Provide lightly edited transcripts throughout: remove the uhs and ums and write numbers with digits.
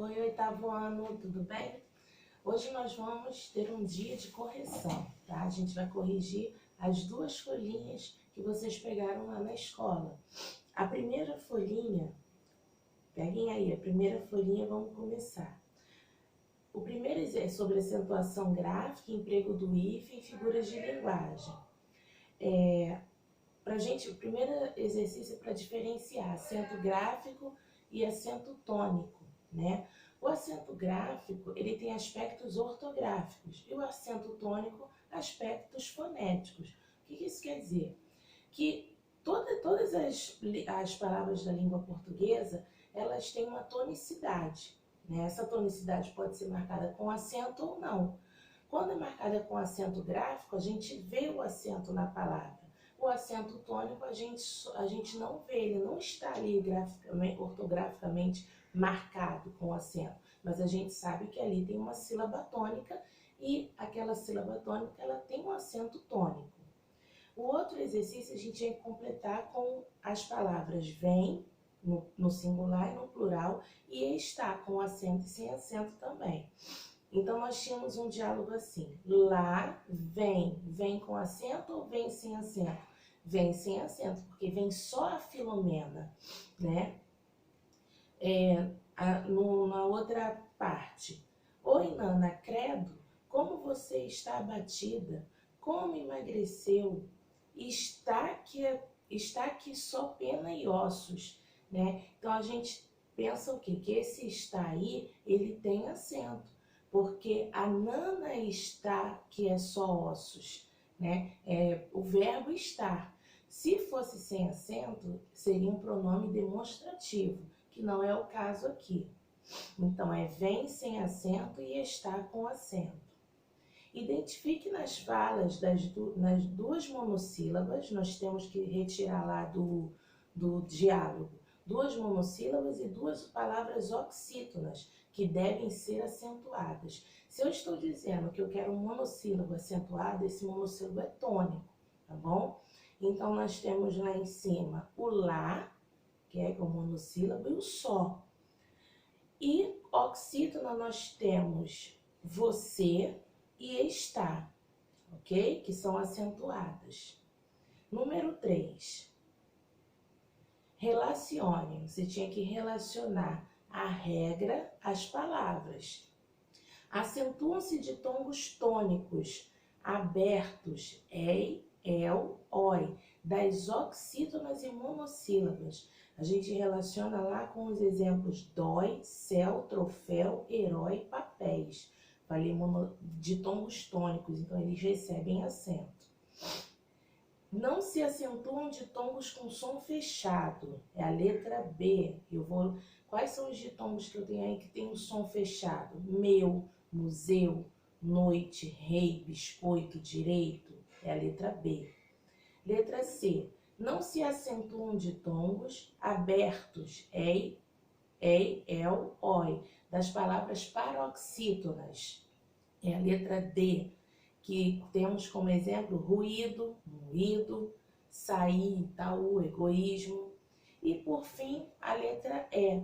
Oi, oitavo ano, tudo bem? Hoje nós vamos ter um dia de correção, tá? A gente vai corrigir as duas folhinhas que vocês pegaram lá na escola. A primeira folhinha, peguem aí, a primeira folhinha, vamos começar. O primeiro é sobre acentuação gráfica, emprego do hífen e figuras de linguagem. O primeiro exercício é para diferenciar acento gráfico e acento tônico, né? O acento gráfico, ele tem aspectos ortográficos e o acento tônico, aspectos fonéticos. O que isso quer dizer? Que todas as palavras da língua portuguesa, elas têm uma tonicidade, né? Essa tonicidade pode ser marcada com acento ou não. Quando é marcada com acento gráfico, a gente vê o acento na palavra. O acento tônico a gente não vê, ele não está ali ortograficamente marcado com acento, mas a gente sabe que ali tem uma sílaba tônica e aquela sílaba tônica ela tem um acento tônico. O outro exercício a gente vai completar com as palavras vem no singular e no plural e está com acento e sem acento também. Então nós tínhamos um diálogo assim: lá vem com acento ou vem sem acento? Vem sem acento, porque vem só a Filomena, né? Na outra parte, oi Nana, credo, como você está abatida, como emagreceu, está aqui só pena e ossos, né? Então a gente pensa o quê? Que esse está aí, ele tem acento, porque a Nana está, que é só ossos, né? O verbo estar. Se fosse sem acento, seria um pronome demonstrativo, que não é o caso aqui. Então, vem sem acento e está com acento. Identifique nas falas nas duas monossílabas, nós temos que retirar lá do diálogo, duas monossílabas e duas palavras oxítonas, que devem ser acentuadas. Se eu estou dizendo que eu quero um monossílabo acentuado, esse monossílabo é tônico, tá bom? Então, nós temos lá em cima o lá, que é o monossílabo, e o só. E oxítona nós temos você e está, ok? Que são acentuadas. Número 3. Relacione. Você tinha que relacionar a regra às palavras. Acentuam-se ditongos tônicos abertos, ei, el, oi, das oxítonas e monossílabas. A gente relaciona lá com os exemplos dói, céu, troféu, herói, papéis. Falei ditongos tônicos, então eles recebem acento. Não se acentuam ditongos com som fechado, é a letra B. Quais são os ditongos que eu tenho aí que tem um som fechado? Meu, museu, noite, rei, biscoito, direito, é a letra B. Letra C. Não se acentuam ditongos abertos, ei, el, oi, das palavras paroxítonas, é a letra D, que temos como exemplo ruído, moído, sair, Itaú, egoísmo. E por fim, a letra E.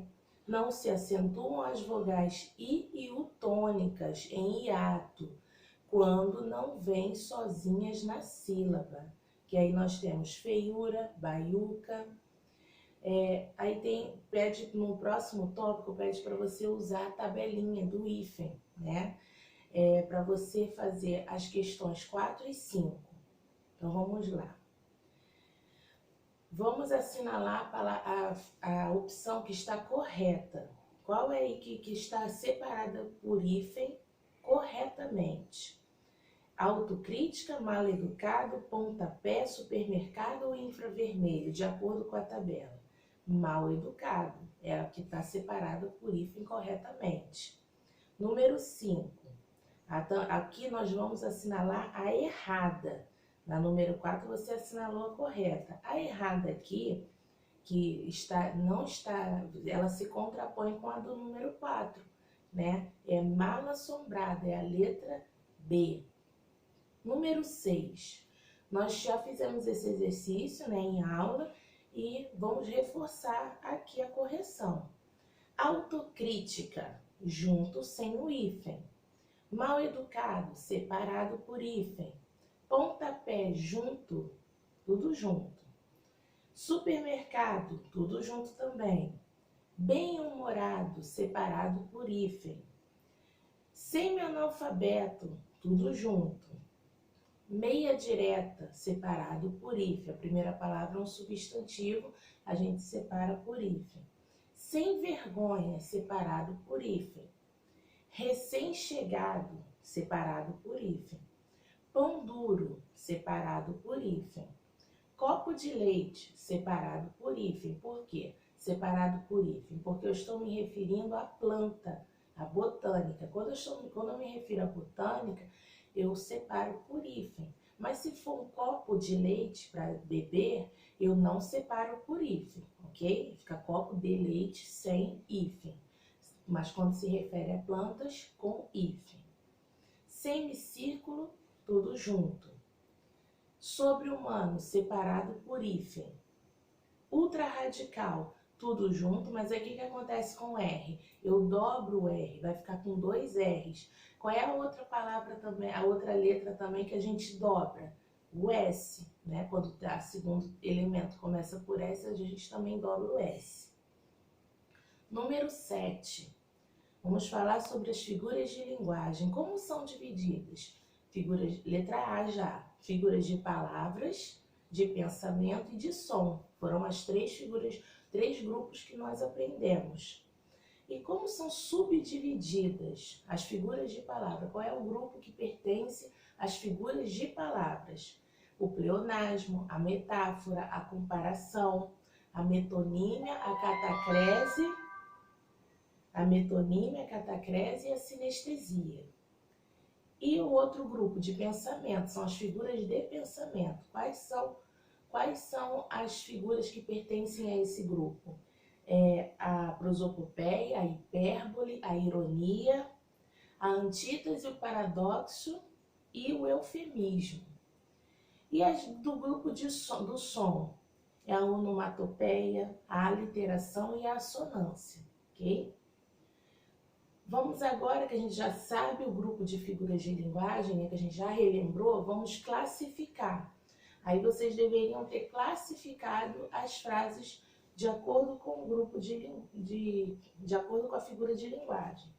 Não se acentuam as vogais I e U tônicas em hiato, quando não vêm sozinhas na sílaba. Que aí nós temos feiura, baiuca. Pede no próximo tópico, pede para você usar a tabelinha do hífen, né? Para você fazer as questões 4 e 5. Então vamos lá. Vamos assinalar a opção que está correta. Qual é aí que está separada por hífen corretamente? Autocrítica, mal educado, pontapé, supermercado ou infravermelho, de acordo com a tabela. Mal educado é a que está separada por hífen corretamente. Número 5. Aqui nós vamos assinalar a errada. Na número 4 você assinalou a correta. A errada aqui, ela se contrapõe com a do número 4, né? É mal assombrada, é a letra B. Número 6. Nós já fizemos esse exercício, né, em aula e vamos reforçar aqui a correção. Autocrítica, junto sem o hífen. Mal educado, separado por hífen. Pontapé, junto, tudo junto. Supermercado, tudo junto também. Bem-humorado, separado por hífen. Semi-analfabeto, tudo junto. Meia direta, separado por hífen. A primeira palavra é um substantivo, a gente separa por hífen. Sem vergonha, separado por hífen. Recém-chegado, separado por hífen. Pão duro, separado por hífen. Copo de leite, separado por hífen. Por quê? Separado por hífen, porque eu estou me referindo à planta, à botânica. Quando eu me refiro à botânica, eu separo por hífen. Mas se for um copo de leite para beber, eu não separo por hífen, ok? Fica copo de leite sem hífen. Mas quando se refere a plantas, com hífen. Semicírculo, tudo junto. Sobre-humano, separado por hífen. Ultra-radical, tudo junto, mas aí o que acontece com o R? Eu dobro o R, vai ficar com 2 R's. Qual é a outra palavra também, a outra letra também que a gente dobra? O S, né? Quando o segundo elemento começa por S, a gente também dobra o S. Número 7. Vamos falar sobre as figuras de linguagem. Como são divididas? Letra A já. Figuras de palavras, de pensamento e de som. Foram as 3 grupos que nós aprendemos. E como são subdivididas as figuras de palavra? Qual é o grupo que pertence às figuras de palavras? O pleonasmo, a metáfora, a comparação, a metonímia, a catacrese e a sinestesia. E o outro grupo de pensamento são as figuras de pensamento. Quais são as figuras que pertencem a esse grupo? A prosopopeia, a hipérbole, a ironia, a antítese, o paradoxo e o eufemismo. E as do grupo do som? É a onomatopeia, a aliteração e a assonância, ok? Vamos agora, que a gente já sabe o grupo de figuras de linguagem, né, que a gente já relembrou, vamos classificar. Aí vocês deveriam ter classificado as frases de acordo com o grupo de acordo com a figura de linguagem.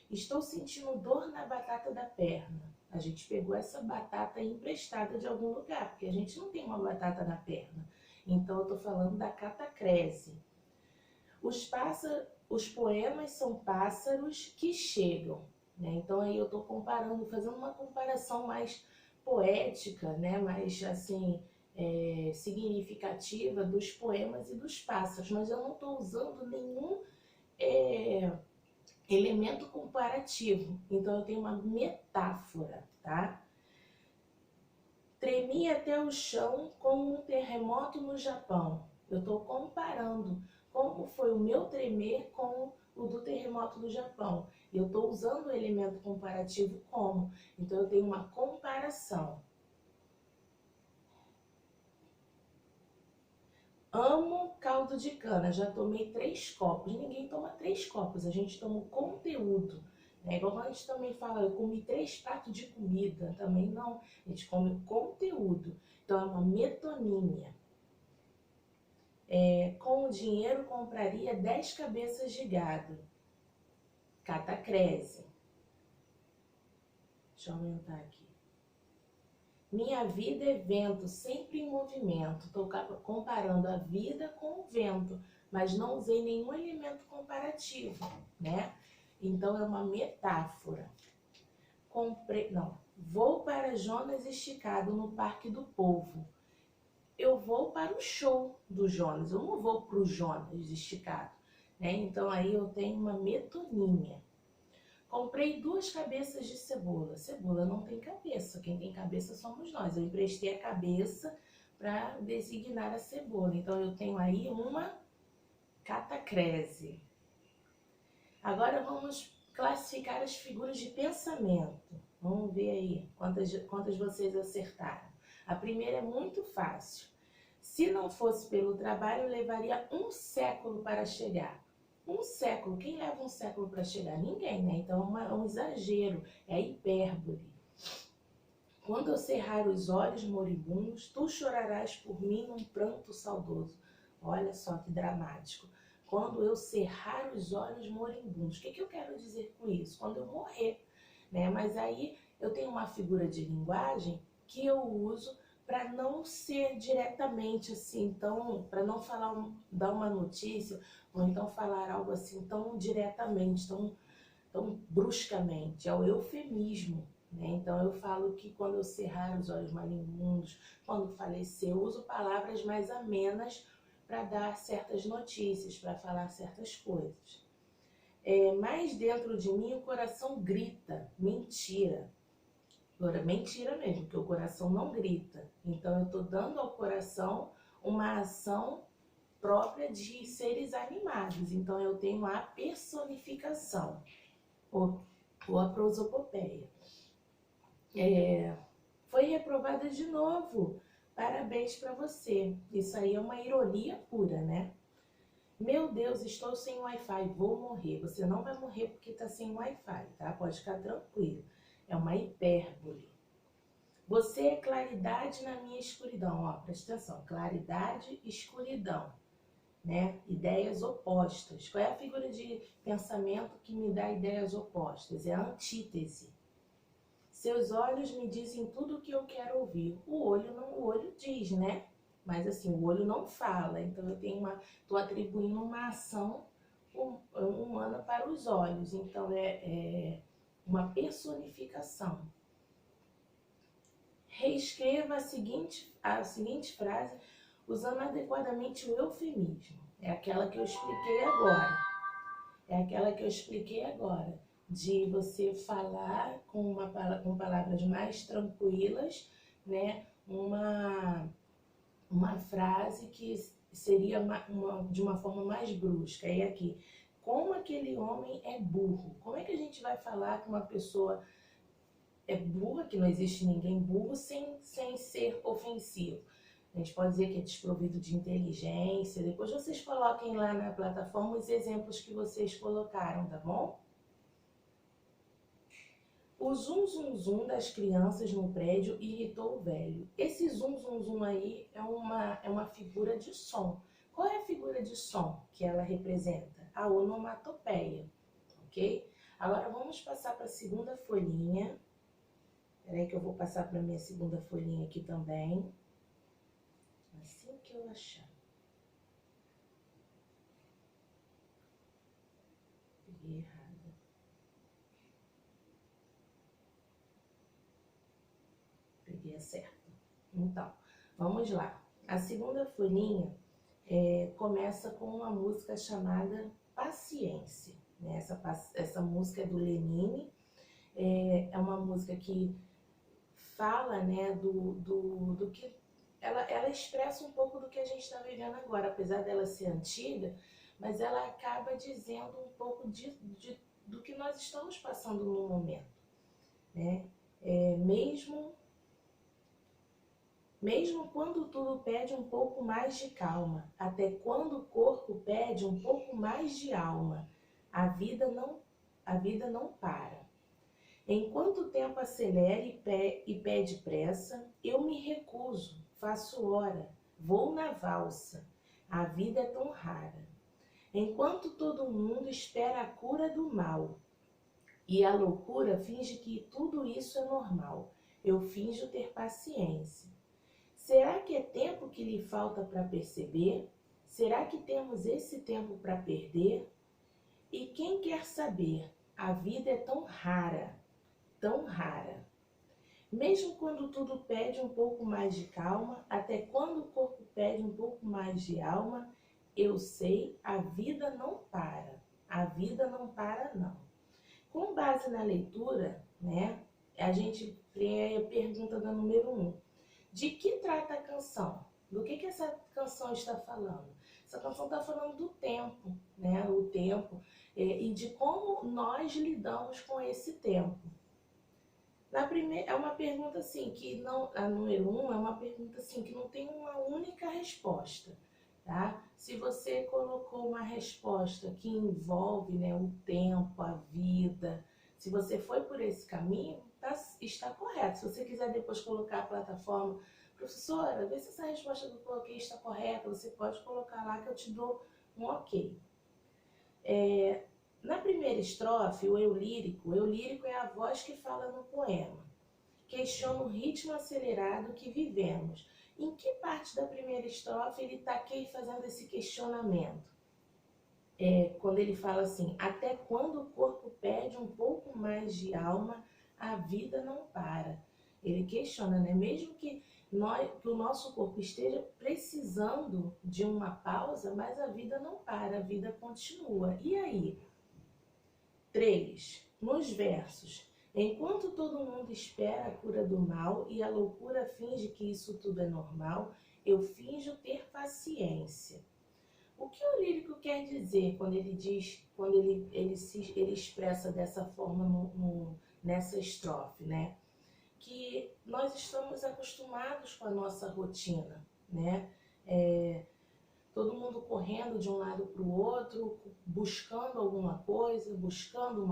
Estou sentindo dor na batata da perna. A gente pegou essa batata emprestada de algum lugar, porque a gente não tem uma batata na perna. Então eu estou falando da catacrese. Os poemas são pássaros que chegam, né? Então aí eu estou comparando, fazendo uma comparação mais poética, né? Mais assim, significativa dos poemas e dos pássaros, mas eu não estou usando nenhum elemento comparativo, então eu tenho uma metáfora, tá? Tremi até o chão como um terremoto no Japão. Eu estou comparando como foi o meu tremer com o do terremoto do Japão. Eu estou usando o elemento comparativo como. Então eu tenho uma comparação. Amo caldo de cana, já tomei 3 copos. Ninguém toma 3 copos, a gente toma o conteúdo. É igual quando a gente também fala, eu comi 3 pratos de comida, também não. A gente come o conteúdo. Então é uma metonímia. Com o dinheiro compraria 10 cabeças de gado. Catacrese. Deixa eu aumentar aqui. Minha vida é vento, sempre em movimento. Estou comparando a vida com o vento, mas não usei nenhum elemento comparativo, né? Então é uma metáfora. Vou para Jonas Esticado no Parque do Povo. Eu vou para o show do Jonas, eu não vou para o Jonas Esticado, né? Então aí eu tenho uma metonímia. Comprei 2 cabeças de cebola. Cebola não tem cabeça, quem tem cabeça somos nós. Eu emprestei a cabeça para designar a cebola. Então eu tenho aí uma catacrese. Agora vamos classificar as figuras de pensamento. Vamos ver aí quantas vocês acertaram. A primeira é muito fácil. Se não fosse pelo trabalho, levaria 1 século para chegar. Um século, quem leva um século para chegar? Ninguém, né? Então é um exagero, é hipérbole. Quando eu cerrar os olhos moribundos, tu chorarás por mim num pranto saudoso. Olha só que dramático. Quando eu cerrar os olhos moribundos, o que eu quero dizer com isso? Quando eu morrer, né? Mas aí eu tenho uma figura de linguagem que eu uso para não ser diretamente assim, então, para não falar, dar uma notícia, ou então falar algo assim tão diretamente, tão bruscamente. É o eufemismo, né? Então eu falo que quando eu cerrar os olhos moribundos, quando falecer, eu uso palavras mais amenas para dar certas notícias, para falar certas coisas. Mas dentro de mim o coração grita, mentira. Agora, mentira mesmo, porque o coração não grita. Então eu estou dando ao coração uma ação própria de seres animados. Então eu tenho a personificação, ou a prosopopeia. Foi reprovada de novo. Parabéns para você. Isso aí é uma ironia pura, né? Meu Deus, estou sem Wi-Fi, vou morrer. Você não vai morrer porque está sem Wi-Fi, tá? Pode ficar tranquilo. É uma hipérbole. Você é claridade na minha escuridão. Ó, presta atenção. Claridade e escuridão, né? Ideias opostas. Qual é a figura de pensamento que me dá ideias opostas? É a antítese. Seus olhos me dizem tudo o que eu quero ouvir. O olho diz, né? Mas assim, o olho não fala. Então eu estou atribuindo uma ação humana para os olhos. Então é uma personificação. Reescreva a seguinte frase usando adequadamente o eufemismo. É aquela que eu expliquei agora. De você falar com palavras mais tranquilas, né? Uma frase que seria de uma forma mais brusca. E aqui, como aquele homem é burro? Como é que a gente vai falar que uma pessoa é burra, que não existe ninguém burro, sem ser ofensivo? A gente pode dizer que é desprovido de inteligência. Depois vocês coloquem lá na plataforma os exemplos que vocês colocaram, tá bom? O zum zum zum das crianças no prédio irritou o velho. Esse zum zum zum aí é uma figura de som. Qual é a figura de som que ela representa? A onomatopeia, ok? Agora vamos passar para a segunda folhinha. Espera aí que eu vou passar para a minha segunda folhinha aqui também. Assim que eu achar. Peguei errado. Peguei certo. Então, vamos lá. A segunda folhinha começa com uma música chamada Paciência. Né? Essa música é do Lenine. É uma música que fala, né, do que... Ela expressa um pouco do que a gente está vivendo agora, apesar dela ser antiga, mas ela acaba dizendo um pouco do que nós estamos passando no momento. Né? Mesmo quando tudo pede um pouco mais de calma, até quando o corpo pede um pouco mais de alma, a vida não para. Enquanto o tempo acelera e pede pressa, eu me recuso, faço hora, vou na valsa, a vida é tão rara. Enquanto todo mundo espera a cura do mal, e a loucura finge que tudo isso é normal, eu finjo ter paciência. Será que é tempo que lhe falta para perceber? Será que temos esse tempo para perder? E quem quer saber? A vida é tão rara, tão rara. Mesmo quando tudo pede um pouco mais de calma, até quando o corpo pede um pouco mais de alma, eu sei, a vida não para. A vida não para, não. Com base na leitura, né, a gente tem a pergunta da número 1. De que trata a canção? Do que essa canção está falando? Essa canção está falando do tempo, né? O tempo e de como nós lidamos com esse tempo. Na primeira, é uma pergunta assim, que não, a número 1 é uma pergunta assim, que não tem uma única resposta. tá? Se você colocou uma resposta que envolve, né, o tempo, a vida, se você foi por esse caminho, está correto. Se você quiser depois colocar a plataforma, professora, vê se essa resposta que eu coloquei está correta, você pode colocar lá que eu te dou um ok. Na primeira estrofe, o eu lírico é a voz que fala no poema. Questiona o ritmo acelerado que vivemos. Em que parte da primeira estrofe ele está aqui fazendo esse questionamento? Quando ele fala assim, até quando o corpo perde um pouco mais de alma, a vida não para. Ele questiona, né? Mesmo que o nosso corpo esteja precisando de uma pausa, mas a vida não para, a vida continua. E aí? 3. Nos versos. Enquanto todo mundo espera a cura do mal e a loucura finge que isso tudo é normal, eu finjo ter paciência. O que o lírico quer dizer quando ele diz, quando ele expressa dessa forma nessa estrofe, né? Que nós estamos acostumados com a nossa rotina, né? Todo mundo correndo de um lado para o outro, buscando alguma coisa, buscando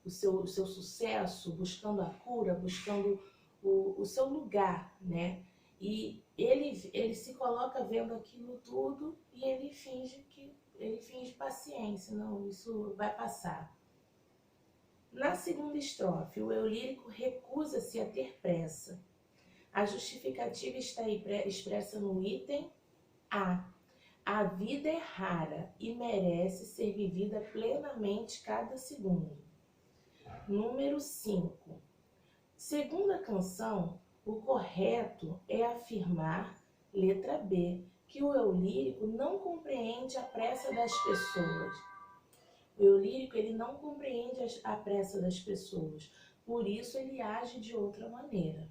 o seu sucesso, buscando a cura, buscando o seu lugar, né? E ele se coloca vendo aquilo tudo e ele finge paciência, não, isso vai passar. Na segunda estrofe, o eu lírico recusa-se a ter pressa. A justificativa está expressa no item A. A vida é rara e merece ser vivida plenamente cada segundo. Número 5. Segundo a canção, o correto é afirmar, letra B, que o eu lírico não compreende a pressa das pessoas. O eu lírico ele não compreende a pressa das pessoas, por isso ele age de outra maneira.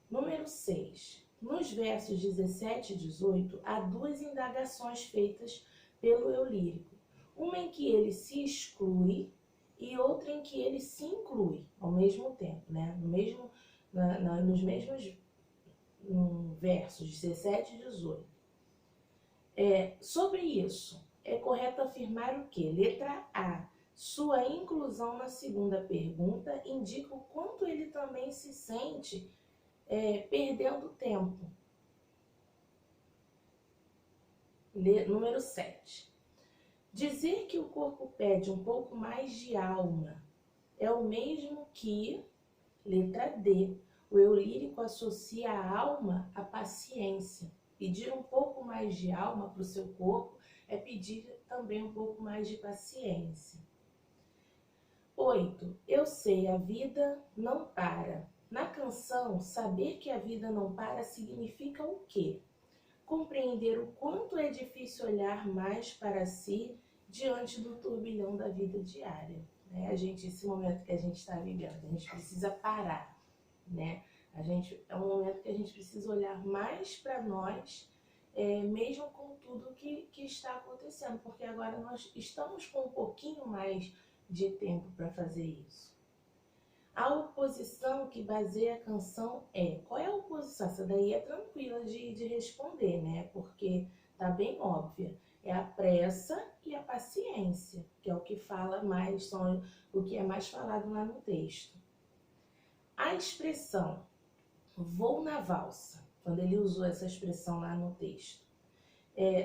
Número 6. Nos versos 17 e 18, há duas indagações feitas pelo eu lírico. Uma em que ele se exclui e outra em que ele se inclui ao mesmo tempo, né? Nos mesmos versos 17 e 18. Sobre isso, é correto afirmar o quê? Letra A. Sua inclusão na segunda pergunta indica o quanto ele também se sente perdendo tempo. Número 7. Dizer que o corpo pede um pouco mais de alma é o mesmo que, letra D, o eu lírico associa a alma à paciência. Pedir um pouco mais de alma para o seu corpo é pedir também um pouco mais de paciência. 8. Eu sei, a vida não para. Na canção, saber que a vida não para significa o quê? Compreender o quanto é difícil olhar mais para si diante do turbilhão da vida diária. Né? Esse momento que a gente está vivendo, a gente precisa parar. Né? É um momento que a gente precisa olhar mais para nós, mesmo com tudo que está acontecendo, porque agora nós estamos com um pouquinho mais de tempo para fazer isso. A oposição que baseia a canção qual é a oposição? Essa daí é tranquila de responder, né? Porque tá bem óbvia. É a pressa e a paciência, que é o que fala mais, o que é mais falado lá no texto. A expressão vou na valsa, quando ele usou essa expressão lá no texto,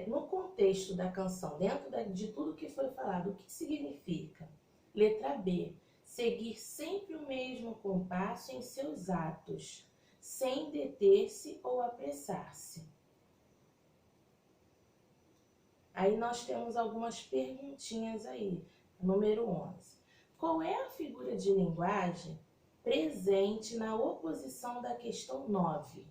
no contexto da canção, dentro de tudo que foi falado, o que significa? Letra B. Seguir sempre o mesmo compasso em seus atos, sem deter-se ou apressar-se. Aí nós temos algumas perguntinhas aí. Número 11. Qual é a figura de linguagem presente na oposição da questão 9?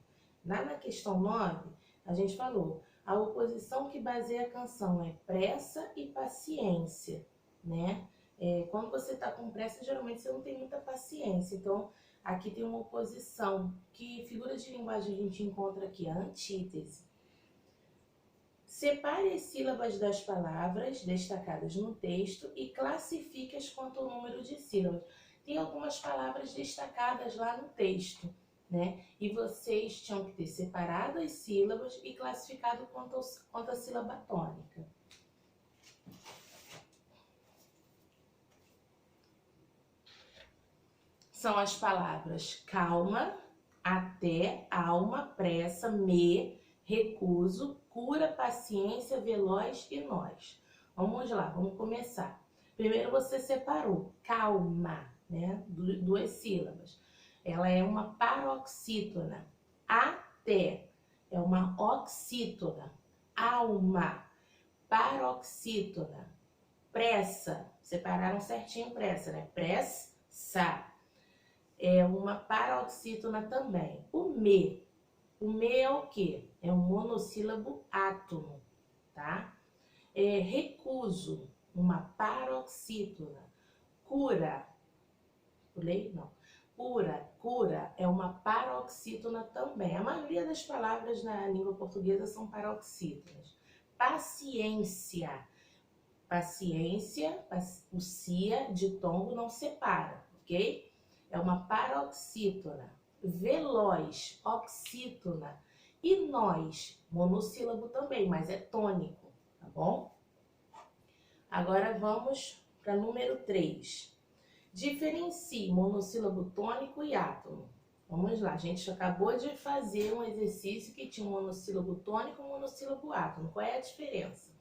Lá na questão 9, a gente falou, a oposição que baseia a canção é pressa e paciência, né? Quando você está com pressa, geralmente você não tem muita paciência. Então, aqui tem uma oposição. Que figura de linguagem a gente encontra aqui? A antítese. Separe as sílabas das palavras destacadas no texto e classifique-as quanto ao número de sílabas. Tem algumas palavras destacadas lá no texto, né? E vocês tinham que ter separado as sílabas e classificado quanto a sílaba tônica. São as palavras calma, até, alma, pressa, recuso, cura, paciência, veloz e nós. Vamos lá, vamos começar. Primeiro você separou calma, né? Duas sílabas. Ela é uma paroxítona. Até é uma oxítona. Alma, paroxítona. Pressa, separaram certinho pressa, né? Pressa é uma paroxítona também. O me é o quê? É um monossílabo átono, tá? Recuso, uma paroxítona. Cura, pulei? Não. Cura é uma paroxítona também. A maioria das palavras na língua portuguesa são paroxítonas. Paciência, o cia de tongo não separa, ok? É uma paroxítona. Veloz, oxítona. E nós, monossílabo também, mas é tônico, tá bom? Agora vamos para número 3. Diferencie monossílabo tônico e átono. Vamos lá, a gente acabou de fazer um exercício que tinha um monossílabo tônico e um monossílabo átono. Qual é a diferença?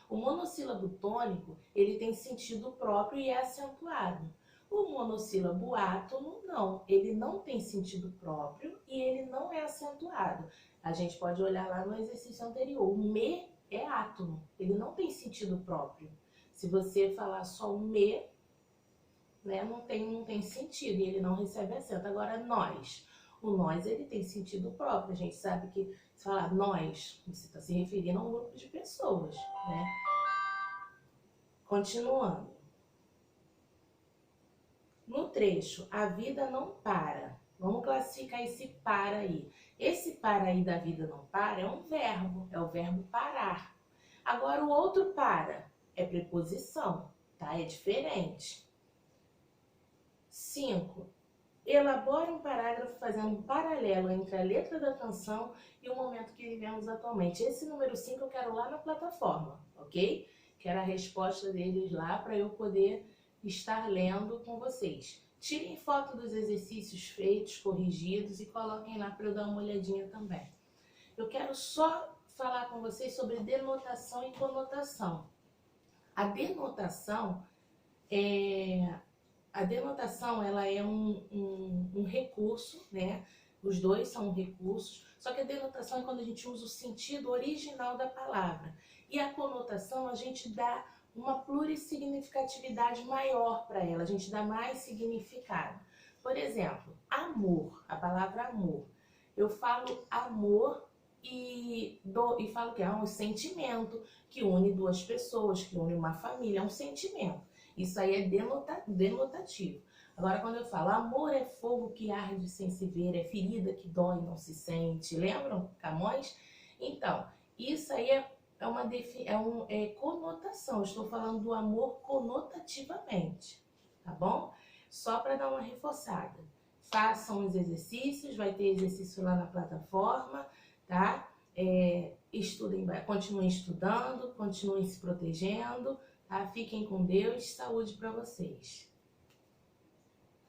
O monossílabo tônico, ele tem sentido próprio e é acentuado. O monossílabo átono, não. Ele não tem sentido próprio e ele não é acentuado. A gente pode olhar lá no exercício anterior. O me é átono. Ele não tem sentido próprio. Se você falar só o me, né, não tem sentido e ele não recebe acento. Agora, nós. O nós, ele tem sentido próprio. A gente sabe que, se falar nós, você está se referindo a um grupo de pessoas, né? Continuando. No trecho, a vida não para. Vamos classificar esse para aí. Esse para aí da vida não para é um verbo, é o verbo parar. Agora o outro para é preposição, tá? É diferente. 5. Elabore um parágrafo fazendo um paralelo entre a letra da canção e o momento que vivemos atualmente. Esse número 5 eu quero lá na plataforma, ok? Quero a resposta deles lá para eu poder estar lendo com vocês. Tirem foto dos exercícios feitos, corrigidos e coloquem lá para eu dar uma olhadinha também. Eu quero só falar com vocês sobre denotação e conotação. A denotação ela é um recurso, né? Os dois são recursos, só que a denotação é quando a gente usa o sentido original da palavra. E a conotação a gente dá uma plurissignificatividade maior para ela, a gente dá mais significado. Por exemplo, amor, a palavra amor. Eu falo amor e falo que é um sentimento que une duas pessoas, que une uma família, é um sentimento. Isso aí é denotativo. Agora, quando eu falo amor é fogo que arde sem se ver, é ferida que dói e não se sente. Lembram, Camões? Então, isso aí é conotação. Eu estou falando do amor conotativamente, tá bom? Só para dar uma reforçada. Façam os exercícios, vai ter exercício lá na plataforma, tá? Estudem, continuem estudando, continuem se protegendo, tá? Fiquem com Deus, saúde para vocês.